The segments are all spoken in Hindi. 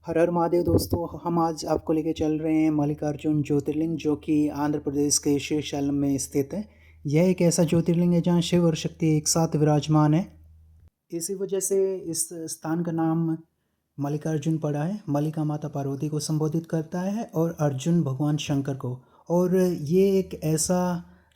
हर हर महादेव दोस्तों, हम आज आपको लेके चल रहे हैं मल्लिकार्जुन ज्योतिर्लिंग जो कि आंध्र प्रदेश के श्रीशैलम में स्थित है। यह एक ऐसा ज्योतिर्लिंग है जहाँ शिव और शक्ति एक साथ विराजमान है। इसी वजह से इस स्थान का नाम मल्लिकार्जुन पड़ा है। मल्लिका माता पार्वती को संबोधित करता है और अर्जुन भगवान शंकर को। और ये एक ऐसा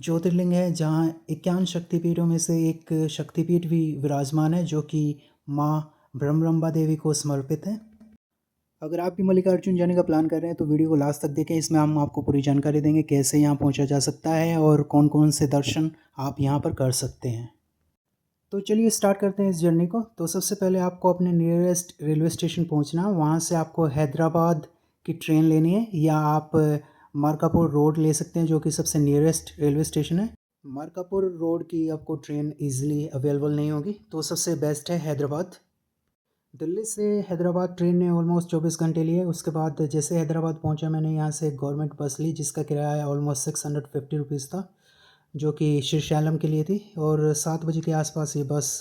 ज्योतिर्लिंग है जहाँ 51 शक्तिपीठों में से एक शक्तिपीठ भी विराजमान है जो कि माँ ब्रह्मरंबा देवी को समर्पित है। अगर आप भी मल्लिकार्जुन जाने का प्लान कर रहे हैं तो वीडियो को लास्ट तक देखें। इसमें हम आपको पूरी जानकारी देंगे कैसे यहाँ पहुँचा जा सकता है और कौन कौन से दर्शन आप यहाँ पर कर सकते हैं। तो चलिए स्टार्ट करते हैं इस जर्नी को। तो सबसे पहले आपको अपने नियरेस्ट रेलवे स्टेशन पहुँचना है। वहाँ से आपको हैदराबाद की ट्रेन लेनी है या आप मार्कापुर रोड ले सकते हैं जो कि सबसे नियरेस्ट रेलवे स्टेशन है। मार्कापुर रोड की आपको ट्रेन ईजिली अवेलेबल नहीं होगी, तो सबसे बेस्ट है हैदराबाद। दिल्ली से हैदराबाद ट्रेन ने ऑलमोस्ट 24 घंटे लिए। उसके बाद जैसे हैदराबाद पहुंचा मैंने यहाँ से गवर्नमेंट बस ली जिसका किराया ऑलमोस्ट 650 रुपीज़ था, जो कि श्रीशैलम के लिए थी। और 7 बजे के आसपास ये बस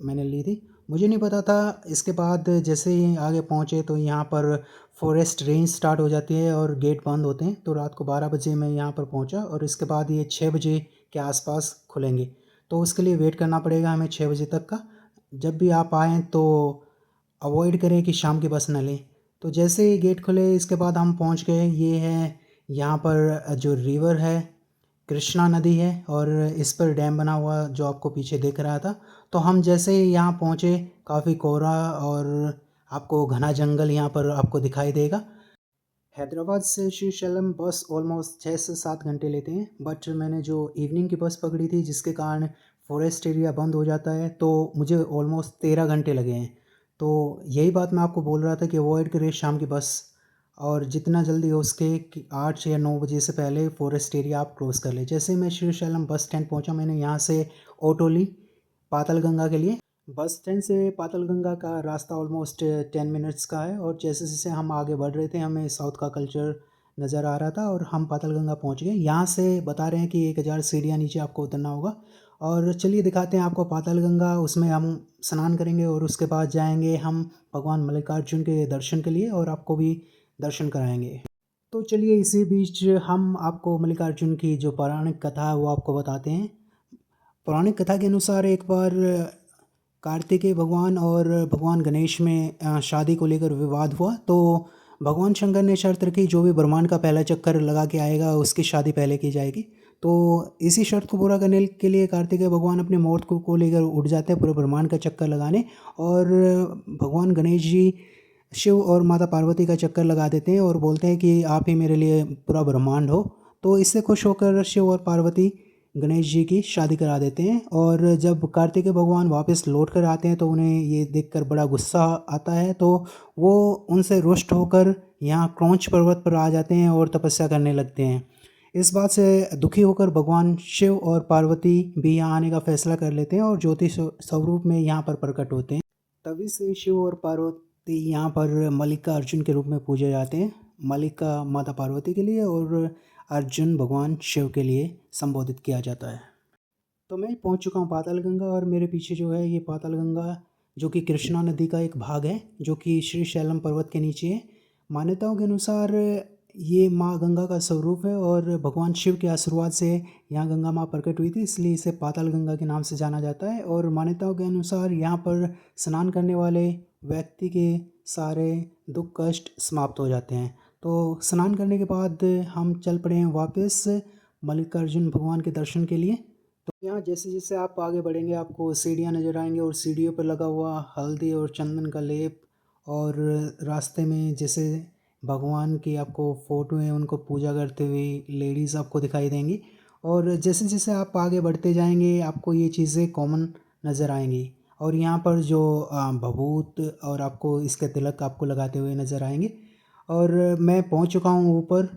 मैंने ली थी। मुझे नहीं पता था। इसके बाद जैसे ही आगे पहुँचे तो यहाँ पर फॉरेस्ट रेंज स्टार्ट हो जाती है और गेट बंद होते हैं। तो रात को 12 बजे मैं यहाँ पर पहुँचा और इसके बाद ये 6 बजे के आसपास खुलेंगे। तो उसके लिए वेट करना पड़ेगा हमें 6 बजे तक का। जब भी आप आएँ तो अवॉइड करें कि शाम की बस न लें। तो जैसे ही गेट खुले इसके बाद हम पहुंच गए। ये है यहाँ पर जो रिवर है, कृष्णा नदी है और इस पर डैम बना हुआ जो आपको पीछे दिख रहा था। तो हम जैसे ही यहाँ पहुँचे काफ़ी कोहरा और आपको घना जंगल यहाँ पर आपको दिखाई देगा। हैदराबाद से श्रीशैलम बस ऑलमोस्ट 6 से 7 घंटे लेते हैं, बट मैंने जो इवनिंग की बस पकड़ी थी जिसके कारण फॉरेस्ट एरिया बंद हो जाता है तो मुझे ऑलमोस्ट 13 घंटे लगे हैं। तो यही बात मैं आपको बोल रहा था कि अवॉइड करें शाम की बस और जितना जल्दी हो सके कि 8 या 9 बजे से पहले फॉरेस्ट एरिया आप क्रॉस कर लें। जैसे मैं श्रीशैलम बस स्टैंड पहुंचा मैंने यहाँ से ऑटो ली पातालगंगा के लिए। बस स्टैंड से पातालगंगा का रास्ता ऑलमोस्ट 10 मिनट्स का है और जैसे जैसे हम आगे बढ़ रहे थे हमें साउथ का कल्चर नज़र आ रहा था और हम पातालगंगा पहुंच गए। यहाँ से बता रहे हैं कि 1000 सीढ़ियाँ नीचे आपको उतरना होगा। और चलिए दिखाते हैं आपको पातालगंगा। उसमें हम स्नान करेंगे और उसके बाद जाएंगे हम भगवान मल्लिकार्जुन के दर्शन के लिए और आपको भी दर्शन कराएंगे। तो चलिए इसी बीच हम आपको मल्लिकार्जुन की जो पौराणिक कथा है वो आपको बताते हैं। पौराणिक कथा के अनुसार एक बार कार्तिकेय भगवान और भगवान गणेश में शादी को लेकर विवाद हुआ। तो भगवान शंकर ने शर्त रखी जो भी ब्रह्मांड का पहला चक्कर लगा के आएगा उसकी शादी पहले की जाएगी। तो इसी शर्त को पूरा करने के लिए कार्तिकेय भगवान अपने मौत को लेकर उठ जाते हैं पूरे ब्रह्मांड का चक्कर लगाने। और भगवान गणेश जी शिव और माता पार्वती का चक्कर लगा देते हैं और बोलते हैं कि आप ही मेरे लिए पूरा ब्रह्मांड हो। तो इससे खुश होकर शिव और पार्वती गणेश जी की शादी करा देते हैं। और जब कार्तिकेय भगवान वापस लौट कर आते हैं तो उन्हें ये देखकर बड़ा गुस्सा आता है। तो वो उनसे रुष्ट होकर यहाँ क्रौंच पर्वत पर आ जाते हैं और तपस्या करने लगते हैं। इस बात से दुखी होकर भगवान शिव और पार्वती भी यहाँ आने का फैसला कर लेते हैं और ज्योति स्वरूप में यहाँ पर प्रकट होते हैं। तभी से शिव और पार्वती यहाँ पर मल्लिका अर्जुन के रूप में पूजे जाते हैं। मल्लिका माता पार्वती के लिए और अर्जुन भगवान शिव के लिए संबोधित किया जाता है। तो मैं पहुंच चुका हूं पातालगंगा और मेरे पीछे जो है ये पातालगंगा जो कि कृष्णा नदी का एक भाग है जो कि श्रीशैलम पर्वत के नीचे है। मान्यताओं के अनुसार ये माँ गंगा का स्वरूप है और भगवान शिव के आशीर्वाद से यहाँ गंगा माँ प्रकट हुई थी, इसलिए इसे पातालगंगा के नाम से जाना जाता है। और मान्यताओं के अनुसार यहाँ पर स्नान करने वाले व्यक्ति के सारे दुख कष्ट समाप्त हो जाते हैं। तो स्नान करने के बाद हम चल पड़े हैं वापस मल्लिकार्जुन भगवान के दर्शन के लिए। तो यहाँ जैसे जैसे आप आगे बढ़ेंगे आपको सीढ़ियाँ नज़र आएंगी और सीढ़ियों पर लगा हुआ हल्दी और चंदन का लेप। और रास्ते में जैसे भगवान की आपको फ़ोटो है उनको पूजा करते हुए लेडीज़ आपको दिखाई देंगी। और जैसे जैसे आप आगे बढ़ते जाएंगे आपको ये चीज़ें कॉमन नज़र आएंगी। और यहाँ पर जो भभूत और आपको इसके तिलक आपको लगाते हुए नज़र आएंगे। और मैं पहुँच चुका हूँ ऊपर।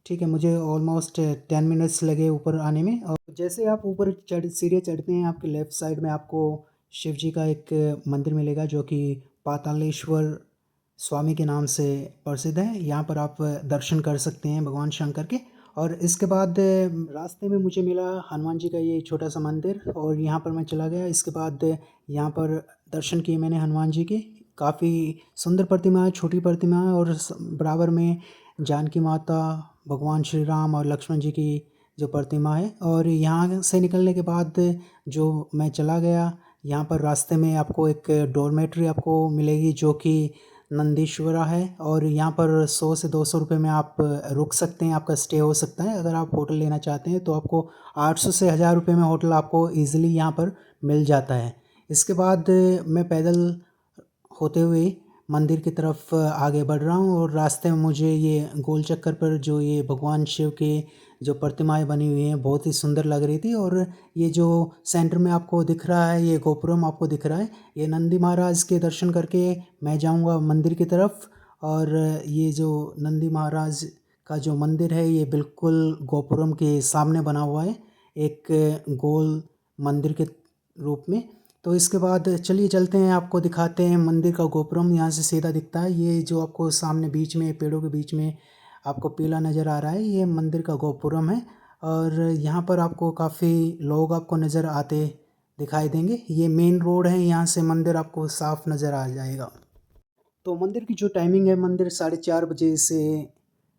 ठीक है, मुझे ऑलमोस्ट 10 मिनट्स लगे ऊपर आने में। और जैसे आप ऊपर सीढ़ियाँ चढ़ते हैं आपके लेफ़्ट साइड में आपको शिव जी का एक मंदिर मिलेगा जो कि पातालेश्वर स्वामी के नाम से प्रसिद्ध है। यहाँ पर आप दर्शन कर सकते हैं भगवान शंकर के। और इसके बाद रास्ते में मुझे मिला हनुमान जी का ये छोटा सा मंदिर और यहाँ पर मैं चला गया। इसके बाद यहाँ पर दर्शन किए मैंने हनुमान जी के। काफ़ी सुंदर प्रतिमा है, छोटी प्रतिमा है और बराबर में जानकी माता, भगवान श्री राम और लक्ष्मण जी की जो प्रतिमा है। और यहाँ से निकलने के बाद जो मैं चला गया, यहाँ पर रास्ते में आपको एक डॉर्मेट्री आपको मिलेगी जो कि नंदीश्वरा है, और यहाँ पर 100 से 200 रुपये में आप रुक सकते हैं, आपका स्टे हो सकता है। अगर आप होटल लेना चाहते हैं तो आपको 800 से 1000 रुपये में होटल आपको ईज़िली यहाँ पर मिल जाता है। इसके बाद मैं पैदल होते हुए मंदिर की तरफ आगे बढ़ रहा हूँ, और रास्ते में मुझे ये गोल चक्कर पर जो ये भगवान शिव के जो प्रतिमाएं बनी हुई हैं बहुत ही सुंदर लग रही थी। और ये जो सेंटर में आपको दिख रहा है, ये गोपुरम आपको दिख रहा है, ये नंदी महाराज के दर्शन करके मैं जाऊंगा मंदिर की तरफ। और ये जो नंदी महाराज का जो मंदिर है ये बिल्कुल गोपुरम के सामने बना हुआ है, एक गोल मंदिर के रूप में। तो इसके बाद चलिए चलते हैं, आपको दिखाते हैं मंदिर का गोपुरम। यहाँ से सीधा दिखता है, ये जो आपको सामने बीच में पेड़ों के बीच में आपको पीला नज़र आ रहा है, ये मंदिर का गोपुरम है। और यहाँ पर आपको काफ़ी लोग आपको नज़र आते दिखाई देंगे। ये मेन रोड है, यहाँ से मंदिर आपको साफ नज़र आ जाएगा। तो मंदिर की जो टाइमिंग है, मंदिर 4:30 बजे से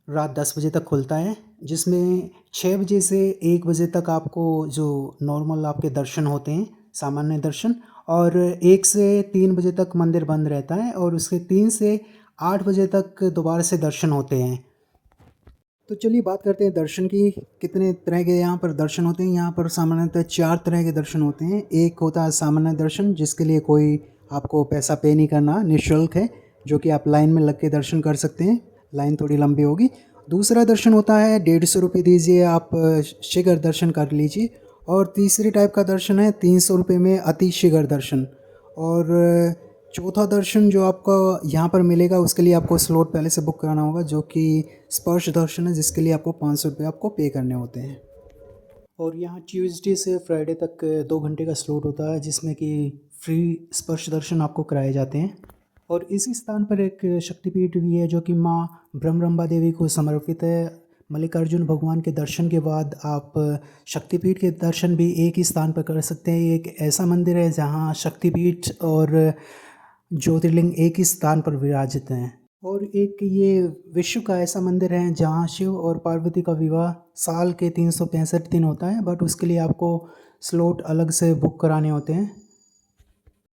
रात 10 बजे तक खुलता है, जिसमें 6 बजे से 1 बजे तक आपको जो नॉर्मल आपके दर्शन होते हैं, सामान्य दर्शन, और 1 से 3 बजे तक मंदिर बंद रहता है, और उसके 3 से 8 बजे तक दोबारा से दर्शन होते हैं। तो चलिए बात करते हैं दर्शन की, कितने तरह के यहाँ पर दर्शन होते हैं। यहाँ पर सामान्यतः 4 तरह के दर्शन होते हैं। एक होता है सामान्य दर्शन, जिसके लिए कोई आपको पैसा पे नहीं करना, निःशुल्क है, जो कि आप लाइन में लग के दर्शन कर सकते हैं, लाइन थोड़ी लंबी होगी। दूसरा दर्शन होता है 150 रुपये दीजिए, आप शीघ्र दर्शन कर लीजिए। और तीसरी टाइप का दर्शन है 300 रुपये में अति शीघ्र दर्शन। और चौथा दर्शन जो आपका यहाँ पर मिलेगा, उसके लिए आपको स्लॉट पहले से बुक कराना होगा, जो कि स्पर्श दर्शन है, जिसके लिए आपको 500 रुपये आपको पे करने होते हैं। और यहाँ ट्यूसडे से फ्राइडे तक 2 घंटे का स्लॉट होता है, जिसमें कि फ्री स्पर्श दर्शन आपको कराए जाते हैं। और इसी स्थान पर एक शक्तिपीठ भी है जो कि माँ ब्रह्मरंबा देवी को समर्पित है। मल्लिकार्जुन भगवान के दर्शन के बाद आप शक्तिपीठ के दर्शन भी एक ही स्थान पर कर सकते हैं। ये एक ऐसा मंदिर है जहाँ शक्तिपीठ और ज्योतिर्लिंग एक ही स्थान पर विराजित हैं। और एक ये विश्व का ऐसा मंदिर है जहाँ शिव और पार्वती का विवाह साल के 365 दिन होता है, बट उसके लिए आपको स्लॉट अलग से बुक कराने होते हैं।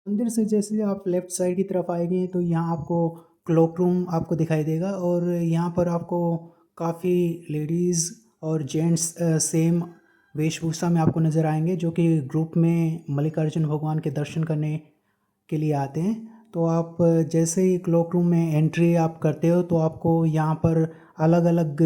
मंदिर से जैसे आप लेफ़्ट साइड की तरफ आएंगे तो यहाँ आपको क्लॉक रूम आपको दिखाई देगा, और यहाँ पर आपको काफ़ी लेडीज़ और जेंट्स सेम वेशभूषा में आपको नज़र आएंगे, जो कि ग्रुप में मल्लिकार्जुन भगवान के दर्शन करने के लिए आते हैं। तो आप जैसे ही क्लॉक रूम में एंट्री आप करते हो तो आपको यहाँ पर अलग अलग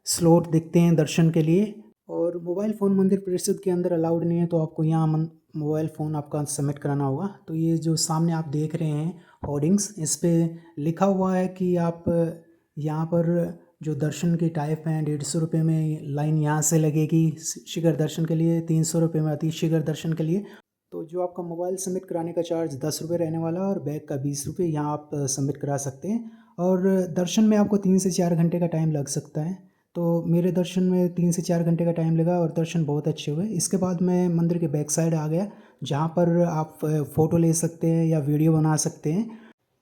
स्लॉट दिखते हैं दर्शन के लिए। और मोबाइल फ़ोन मंदिर परिसर के अंदर अलाउड नहीं है, तो आपको यहाँ मोबाइल फ़ोन आपका सबमिट कराना होगा। तो ये जो सामने आप देख रहे हैं होर्डिंग्स, इस पर लिखा हुआ है कि आप यहाँ पर जो दर्शन की टाइप हैं, 150 रुपये में लाइन यहाँ से लगेगी शीघ्र दर्शन के लिए, 300 रुपये में अति शीघ्र दर्शन के लिए। तो जो आपका मोबाइल सबमिट कराने का चार्ज 10 रुपये रहने वाला है, और बैग का 20 रुपये यहाँ आप सबमिट करा सकते हैं। और दर्शन में आपको 3 से 4 घंटे का टाइम लग सकता है। तो मेरे दर्शन में 3 से 4 घंटे का टाइम लगा और दर्शन बहुत अच्छे हुए। इसके बाद मैं मंदिर के बैक साइड आ गया, जहाँ पर आप फ़ोटो ले सकते हैं या वीडियो बना सकते हैं।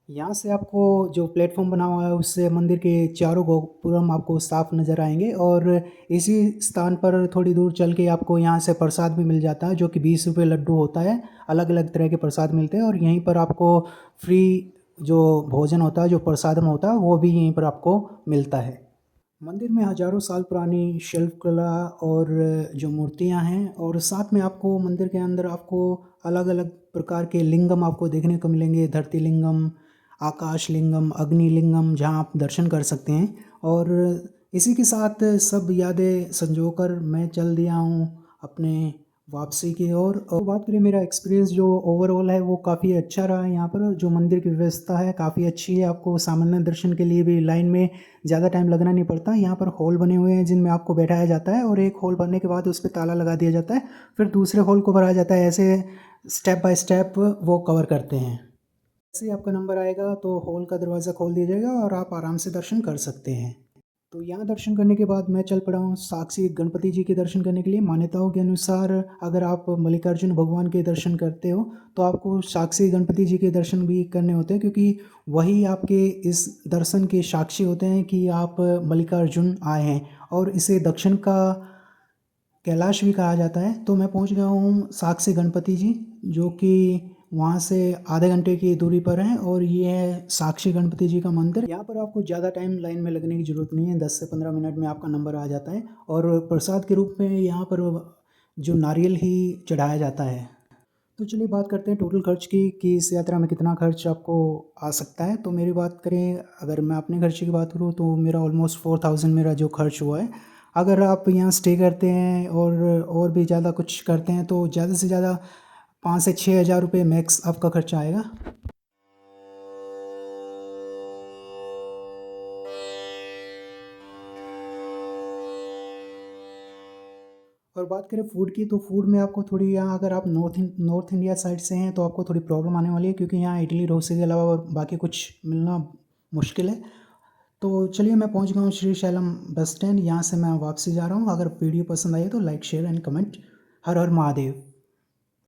यहाँ से आपको जो प्लेटफॉर्म बना हुआ है उससे मंदिर के चारों गोपुरम आपको साफ नज़र आएंगे। और इसी स्थान पर थोड़ी दूर चल के आपको यहाँ से प्रसाद भी मिल जाता है, जो कि 20 रुपये लड्डू होता है। अलग अलग तरह के प्रसाद मिलते हैं, और यहीं पर आपको फ्री जो भोजन होता है, जो प्रसादम होता है, वो भी यहीं पर आपको मिलता है। मंदिर में हज़ारों साल पुरानी शिल्पकला और जो मूर्तियां हैं, और साथ में आपको मंदिर के अंदर आपको अलग अलग प्रकार के लिंगम आपको देखने को मिलेंगे। धरती लिंगम, आकाश लिंगम, अग्नि लिंगम, जहां आप दर्शन कर सकते हैं। और इसी के साथ सब यादें संजोकर मैं चल दिया हूँ अपने वापसी की ओर। और बात करें मेरा एक्सपीरियंस जो ओवरऑल है वो काफ़ी अच्छा रहा है। यहाँ पर जो मंदिर की व्यवस्था है काफ़ी अच्छी है। आपको सामान्य दर्शन के लिए भी लाइन में ज़्यादा टाइम लगना नहीं पड़ता। यहाँ पर हॉल बने हुए हैं जिनमें आपको बैठाया जाता है, और एक हॉल भरने के बाद उस पर ताला लगा दिया जाता है, फिर दूसरे हॉल को भराया जाता है। ऐसे स्टेप बाय स्टेप वो कवर करते हैं। जैसे ही आपका नंबर आएगा तो हॉल का दरवाज़ा खोल दिया जाएगा और आप आराम से दर्शन कर सकते हैं। तो यहाँ दर्शन करने के बाद मैं चल पड़ा हूँ साक्षी गणपति जी के दर्शन करने के लिए। मान्यताओं के अनुसार अगर आप मल्लिकार्जुन भगवान के दर्शन करते हो तो आपको साक्षी गणपति जी के दर्शन भी करने होते हैं, क्योंकि वही आपके इस दर्शन के साक्षी होते हैं कि आप मल्लिकार्जुन आए हैं। और इसे दक्षिण का कैलाश भी कहा जाता है। तो मैं पहुंच गया हूँ साक्षी गणपति जी, जो कि वहाँ से आधे घंटे की दूरी पर है, और ये है साक्षी गणपति जी का मंदिर। यहाँ पर आपको ज़्यादा टाइम लाइन में लगने की ज़रूरत नहीं है, 10 से 15 मिनट में आपका नंबर आ जाता है। और प्रसाद के रूप में यहाँ पर जो नारियल ही चढ़ाया जाता है। तो चलिए बात करते हैं टोटल खर्च की, कि इस यात्रा में कितना खर्च आपको आ सकता है। तो मेरी बात करें, अगर मैं अपने खर्चे की बात करूँ तो मेरा ऑलमोस्ट 4000 मेरा जो खर्च हुआ है। अगर आप यहाँ स्टे करते हैं और भी ज़्यादा कुछ करते हैं तो ज़्यादा से ज़्यादा 5 से 6 हज़ार रुपये मैक्स आपका खर्चा आएगा। और बात करें फूड की, तो फूड में आपको थोड़ी, यहाँ अगर आप नॉर्थ इंडिया साइड से हैं तो आपको थोड़ी प्रॉब्लम आने वाली है, क्योंकि यहाँ इडली डोसे के अलावा और बाकी कुछ मिलना मुश्किल है। तो चलिए मैं पहुंच गया हूँ श्री शैलम बस स्टैंड। यहाँ से मैं वापसी जा रहा हूँ। अगर वीडियो पसंद आई तो like share and comment. Her her Mahadev.